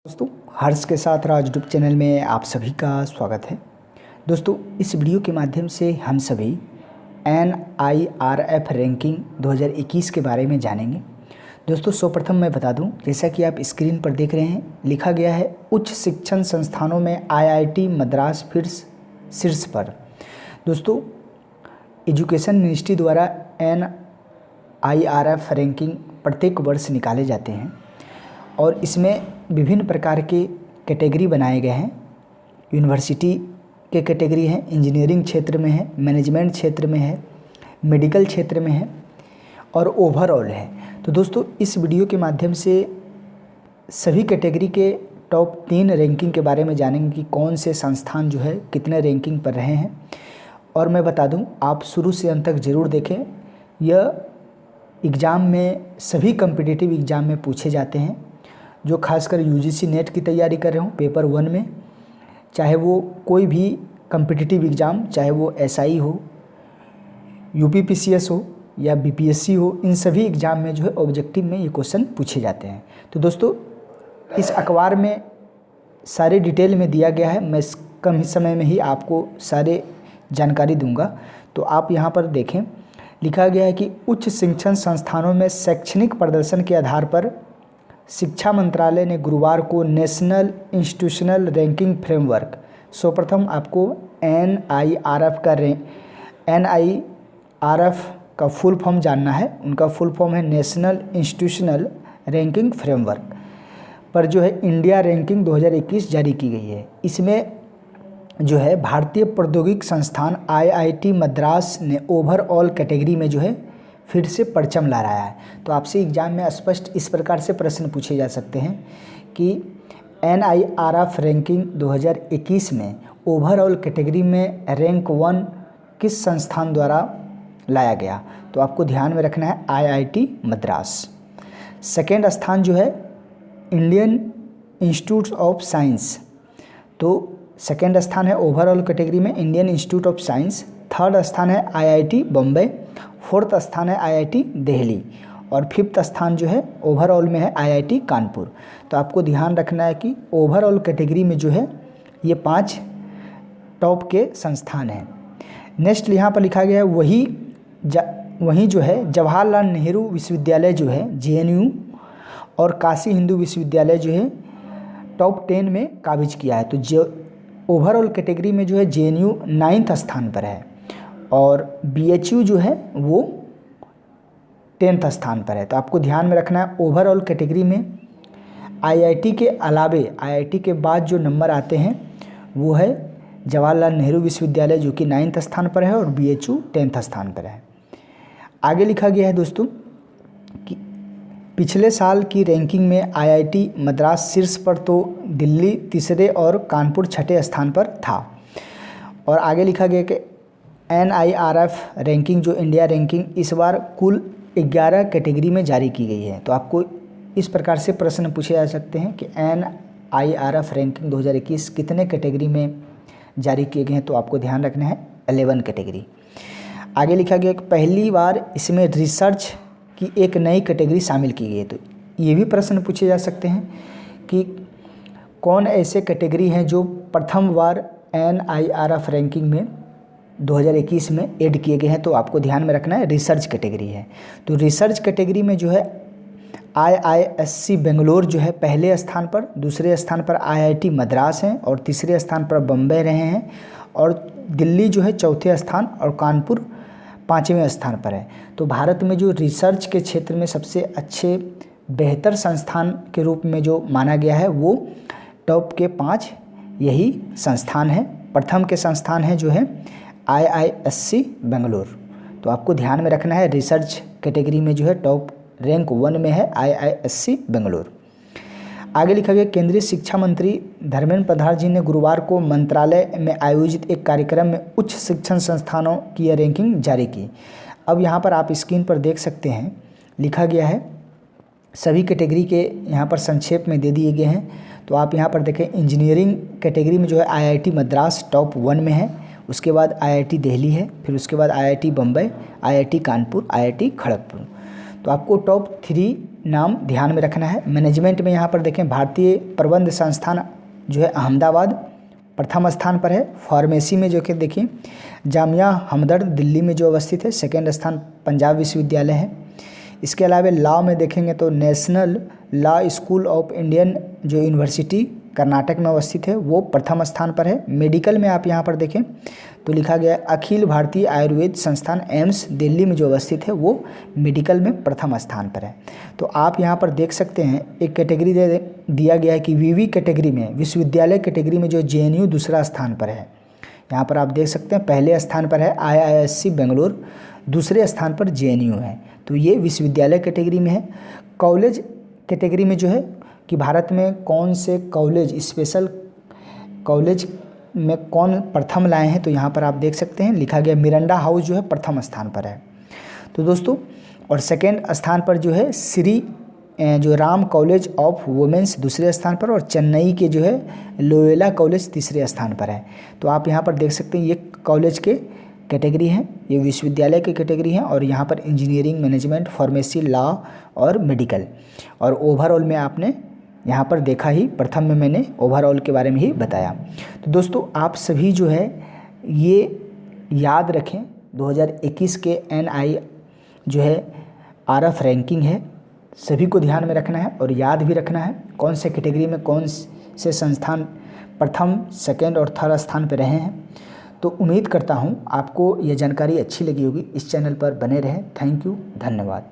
दोस्तों, हर्ष के साथ राज यूट्यूब चैनल में आप सभी का स्वागत है। दोस्तों, इस वीडियो के माध्यम से हम सभी NIRF रैंकिंग 2021 के बारे में जानेंगे। दोस्तों, सर्वप्रथम मैं बता दूं, जैसा कि आप स्क्रीन पर देख रहे हैं, लिखा गया है उच्च शिक्षण संस्थानों में IIT मद्रास फिर शीर्ष पर। दोस्तों, एजुकेशन मिनिस्ट्री द्वारा NIRF रैंकिंग प्रत्येक वर्ष निकाले जाते हैं और इसमें विभिन्न प्रकार के कैटेगरी बनाए गए हैं। यूनिवर्सिटी के कैटेगरी हैं, इंजीनियरिंग क्षेत्र में है, मैनेजमेंट क्षेत्र में है, मेडिकल क्षेत्र में है और ओवरऑल है। तो दोस्तों, इस वीडियो के माध्यम से सभी कैटेगरी के टॉप 3 रैंकिंग के बारे में जानेंगे कि कौन से संस्थान जो है कितने रैंकिंग पर रहे हैं। और मैं बता दूं, आप शुरू से अंत तक ज़रूर देखें। यह एग्ज़ाम में, सभी कम्पिटिटिव एग्ज़ाम में पूछे जाते हैं, जो खासकर UGC नेट की तैयारी कर रहे हो पेपर 1 में, चाहे वो कोई भी कम्पिटिटिव एग्ज़ाम, चाहे वो SI हो, UPPCS हो या BPSC हो, इन सभी एग्ज़ाम में जो है ऑब्जेक्टिव में ये क्वेश्चन पूछे जाते हैं। तो दोस्तों, इस अखबार में सारे डिटेल में दिया गया है। मैं कम ही समय में ही आपको सारे जानकारी दूंगा। तो आप यहाँ पर देखें, लिखा गया है कि उच्च शिक्षण संस्थानों में शैक्षणिक प्रदर्शन के आधार पर शिक्षा मंत्रालय ने गुरुवार को नेशनल इंस्टीट्यूशनल रैंकिंग फ्रेमवर्क, सर्वप्रथम आपको NIRF का फुल फॉर्म जानना है। उनका फुल फॉर्म है नेशनल इंस्टीट्यूशनल रैंकिंग फ्रेमवर्क, पर जो है इंडिया रैंकिंग 2021 जारी की गई है। इसमें जो है भारतीय प्रौद्योगिकी संस्थान IIT मद्रास ने ओवरऑल कैटेगरी में जो है फिर से परचम लहराया है। तो आपसे एग्जाम में स्पष्ट इस प्रकार से प्रश्न पूछे जा सकते हैं कि NIRF रैंकिंग 2021 में ओवरऑल कैटेगरी में रैंक 1 किस संस्थान द्वारा लाया गया। तो आपको ध्यान में रखना है IIT मद्रास। सेकेंड स्थान जो है इंडियन इंस्टीट्यूट ऑफ साइंस, तो सेकेंड स्थान है ओवरऑल कैटेगरी में Indian institute of science. Third स्थान है IIT बॉम्बे। फोर्थ स्थान है IIT दिल्ली और फिफ्थ स्थान जो है ओवरऑल में है IIT कानपुर। तो आपको ध्यान रखना है कि ओवरऑल कैटेगरी में जो है ये 5 टॉप के संस्थान हैं। नेक्स्ट यहाँ पर लिखा गया है वहीं जो है जवाहरलाल नेहरू विश्वविद्यालय जो है JNU और काशी हिंदू विश्वविद्यालय जो है टॉप 10 में काबिज किया है। तो जो ओवरऑल कैटेगरी में जो है JNU 9th स्थान पर है और BHU जो है वो 10th स्थान पर है। तो आपको ध्यान में रखना है ओवरऑल कैटेगरी में IIT के अलावे, IIT के बाद जो नंबर आते हैं वो है जवाहरलाल नेहरू विश्वविद्यालय जो कि 9th स्थान पर है और BHU 10th स्थान पर है। आगे लिखा गया है दोस्तों कि पिछले साल की रैंकिंग में IIT मद्रास शीर्ष पर, तो दिल्ली तीसरे और कानपुर छठे स्थान पर था। और आगे लिखा गया कि NIRF रैंकिंग जो इंडिया रैंकिंग इस बार कुल 11 कैटेगरी में जारी की गई है। तो आपको इस प्रकार से प्रश्न पूछे जा सकते हैं कि NIRF रैंकिंग 2021 कितने कैटेगरी में जारी किए गए हैं। तो आपको ध्यान रखना है 11 कैटेगरी। आगे लिखा गया कि पहली बार इसमें रिसर्च की एक नई कैटेगरी शामिल की गई है। तो ये भी प्रश्न पूछे जा सकते हैं कि कौन ऐसे कैटेगरी हैं जो प्रथम बार NIRF रैंकिंग में 2021 में ऐड किए गए हैं। तो आपको ध्यान में रखना है रिसर्च कैटेगरी है। तो रिसर्च कैटेगरी में जो है IISc बेंगलोर जो है पहले स्थान पर, दूसरे स्थान पर IIT मद्रास हैं और तीसरे स्थान पर बम्बई रहे हैं और दिल्ली जो है चौथे स्थान और कानपुर 5वें स्थान पर है। तो भारत में जो रिसर्च के क्षेत्र में सबसे अच्छे बेहतर संस्थान के रूप में जो माना गया है वो टॉप के 5 यही संस्थान है। प्रथम के संस्थान है जो है IISc बेंगलोर। तो आपको ध्यान में रखना है रिसर्च कैटेगरी में जो है टॉप रैंक 1 में है IISc बेंगलोर। आगे लिखा गया केंद्रीय शिक्षा मंत्री धर्मेंद्र प्रधान जी ने गुरुवार को मंत्रालय में आयोजित एक कार्यक्रम में उच्च शिक्षण संस्थानों की रैंकिंग जारी की। अब यहाँ पर आप स्क्रीन पर देख सकते हैं, लिखा गया है सभी कैटेगरी के यहाँ पर संक्षेप में दे दिए गए हैं। तो आप यहाँ पर देखें, इंजीनियरिंग कैटेगरी में जो है IIT मद्रास टॉप 1 में है, उसके बाद IIT दिल्ली है, फिर उसके बाद IIT Bombay, IIT Kanpur, IIT Kharagpur. तो आपको टॉप 3 नाम ध्यान में रखना है। मैनेजमेंट में यहाँ पर देखें भारतीय प्रबंध संस्थान जो है अहमदाबाद प्रथम स्थान पर है। फार्मेसी में जो कि देखिए जामिया हमदर्द दिल्ली में जो अवस्थित है, सेकेंड स्थान पंजाब विश्वविद्यालय है। इसके अलावा लॉ में देखेंगे तो national law school of Indian जो यूनिवर्सिटी कर्नाटक में अवस्थित है वो प्रथम स्थान पर है। मेडिकल में आप यहाँ पर देखें तो लिखा गया अखिल भारतीय आयुर्वेद संस्थान एम्स दिल्ली में जो अवस्थित है वो मेडिकल में प्रथम स्थान पर है। तो आप यहाँ पर देख सकते हैं एक कैटेगरी दिया गया है कि वीवी कैटेगरी में विश्वविद्यालय कैटेगरी में जो जेएनयू दूसरा स्थान पर है। यहाँ पर आप देख सकते हैं पहले स्थान पर है IISc बेंगलोर, दूसरे स्थान पर जेएनयू है। तो ये विश्वविद्यालय कैटेगरी में है। कॉलेज कैटेगरी में जो है कि भारत में कौन से कॉलेज स्पेशल कॉलेज में कौन प्रथम लाए हैं, तो यहाँ पर आप देख सकते हैं लिखा गया मिरांडा हाउस जो है प्रथम स्थान पर है। तो दोस्तों और सेकेंड स्थान पर जो है श्री जो राम कॉलेज ऑफ वुमेंस दूसरे स्थान पर और चेन्नई के जो है लोयोला कॉलेज तीसरे स्थान पर है। तो आप यहाँ पर देख सकते हैं ये कॉलेज के कैटेगरी हैं, ये विश्वविद्यालय की कैटेगरी हैं और यहाँ पर इंजीनियरिंग, मैनेजमेंट, फार्मेसी, लॉ और मेडिकल। और ओवरऑल में आपने यहाँ पर देखा ही, प्रथम में मैंने ओवरऑल के बारे में ही बताया। तो दोस्तों आप सभी जो है ये याद रखें 2021 के NI जो है RF रैंकिंग है, सभी को ध्यान में रखना है और याद भी रखना है कौन से कैटेगरी में कौन से संस्थान प्रथम, सेकेंड और थर्ड स्थान पर रहे हैं। तो उम्मीद करता हूँ आपको ये जानकारी अच्छी लगी होगी। इस चैनल पर बने रहें। थैंक यू, धन्यवाद।